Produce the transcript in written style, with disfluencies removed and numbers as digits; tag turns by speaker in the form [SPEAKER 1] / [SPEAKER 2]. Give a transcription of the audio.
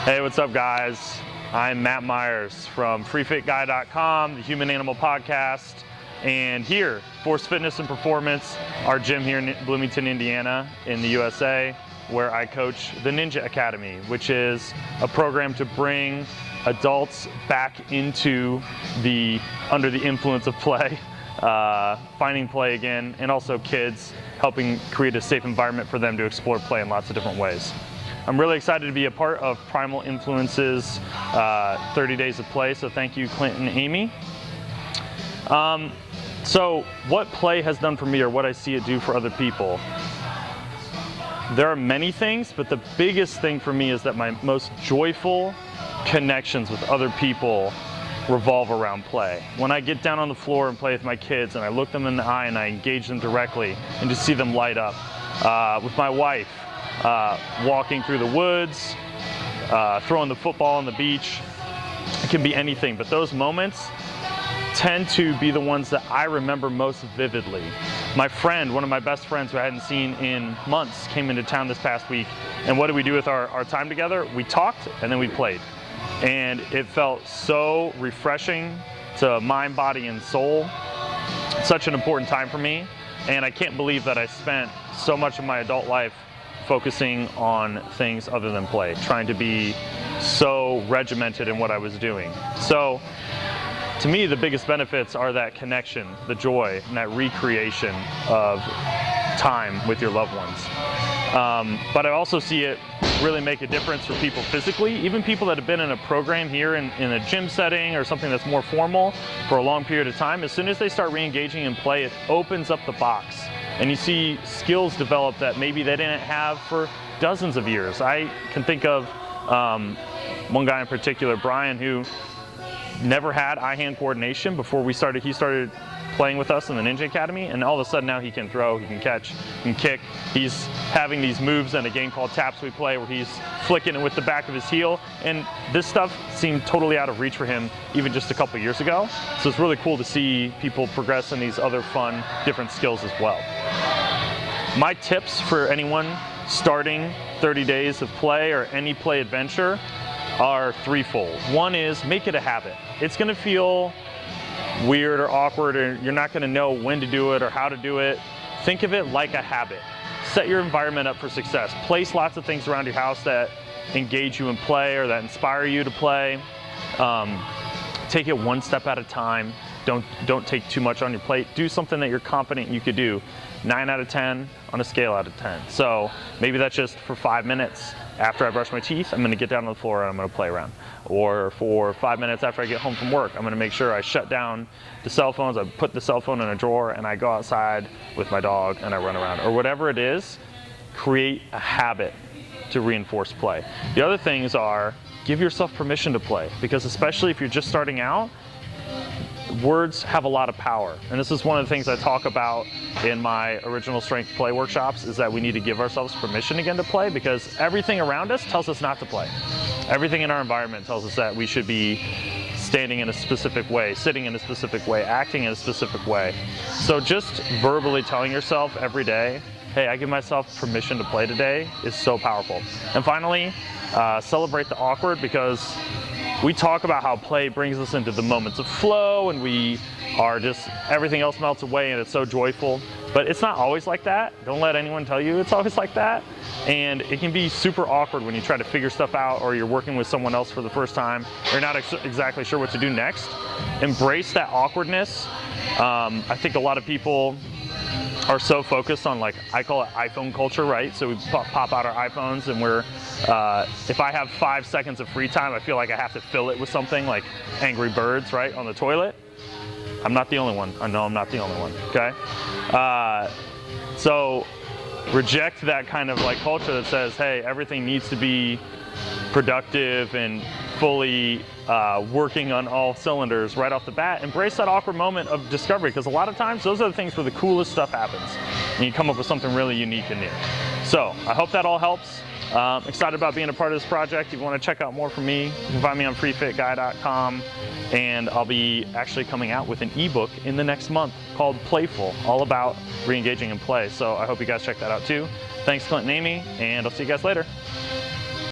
[SPEAKER 1] Hey, what's up, guys? I'm Matt Myers from FreeFitGuy.com, the Human Animal Podcast, and here, Force Fitness and Performance, our gym here in Bloomington, Indiana, in the USA, where I coach the Ninja Academy, which is a program to bring adults back into under the influence of play, finding play again, and also kids, helping create a safe environment for them to explore play in lots of different ways. I'm really excited to be a part of Primal Influence's 30 Days of Play, so thank you, Clint and Amy. So what play has done for me, or what I see it do for other people? There are many things, but the biggest thing for me is that my most joyful connections with other people revolve around play. When I get down on the floor and play with my kids and I look them in the eye and I engage them directly and just see them light up. With my wife, walking through the woods, throwing the football on the beach. It can be anything, but those moments tend to be the ones that I remember most vividly. My friend, one of my best friends who I hadn't seen in months, came into town this past week, and what did we do with our time together? We talked and then we played. And it felt so refreshing to mind, body, and soul. Such an important time for me, and I can't believe that I spent so much of my adult life focusing on things other than play, trying to be so regimented in what I was doing. So to me, the biggest benefits are that connection, the joy, and that recreation of time with your loved ones. But I also see it really make a difference for people physically, even people that have been in a program here in a gym setting or something that's more formal for a long period of time. As soon as they start re-engaging in play, it opens up the box. And you see skills develop that maybe they didn't have for dozens of years. I can think of one guy in particular, Brian, who never had eye-hand coordination before he started playing with us in the Ninja Academy, and all of a sudden now he can throw, he can catch, he can kick. He's having these moves in a game called Taps we play where he's flicking it with the back of his heel, and this stuff seemed totally out of reach for him even just a couple years ago. So it's really cool to see people progress in these other fun, different skills as well. My tips for anyone starting 30 days of play or any play adventure are threefold. One is make it a habit. It's gonna feel weird or awkward, or you're not gonna know when to do it or how to do it. Think of it like a habit. Set your environment up for success. Place lots of things around your house that engage you in play or that inspire you to play. Take it one step at a time. Don't take too much on your plate. Do something that you're confident you could do. 9 out of 10 on a scale out of 10. So maybe that's just for 5 minutes after I brush my teeth, I'm gonna get down on the floor and I'm gonna play around. Or for 5 minutes after I get home from work, I'm gonna make sure I shut down the cell phones, I put the cell phone in a drawer, and I go outside with my dog and I run around. Or whatever it is, create a habit to reinforce play. The other things are, give yourself permission to play, because especially if you're just starting out, words have a lot of power. And this is one of the things I talk about in my original strength play workshops, is that we need to give ourselves permission again to play, because everything around us tells us not to play. Everything in our environment tells us that we should be standing in a specific way, sitting in a specific way, acting in a specific way. So just verbally telling yourself every day, hey, I give myself permission to play today, is so powerful. And finally, celebrate the awkward, because we talk about how play brings us into the moments of flow and we are just, everything else melts away and it's so joyful. But it's not always like that. Don't let anyone tell you it's always like that. And it can be super awkward when you try to figure stuff out, or you're working with someone else for the first time, or you're not exactly sure what to do next. Embrace that awkwardness. I think a lot of people are so focused on, like, I call it iPhone culture, right? So we pop out our iPhones and we're, if I have 5 seconds of free time, I feel like I have to fill it with something like Angry Birds, right, on the toilet. I'm not the only one. I know I'm not the only one, okay? So reject that kind of like culture that says, hey, everything needs to be productive and fully working on all cylinders right off the bat. Embrace that awkward moment of discovery, because a lot of times those are the things where the coolest stuff happens and you come up with something really unique and new. So I hope that all helps. Excited about being a part of this project. If you want to check out more from me, you can find me on FreeFitGuy.com, and I'll be actually coming out with an ebook in the next month called Playful, all about re-engaging in play. So I hope you guys check that out too. Thanks, Clint and Amy, and I'll see you guys later.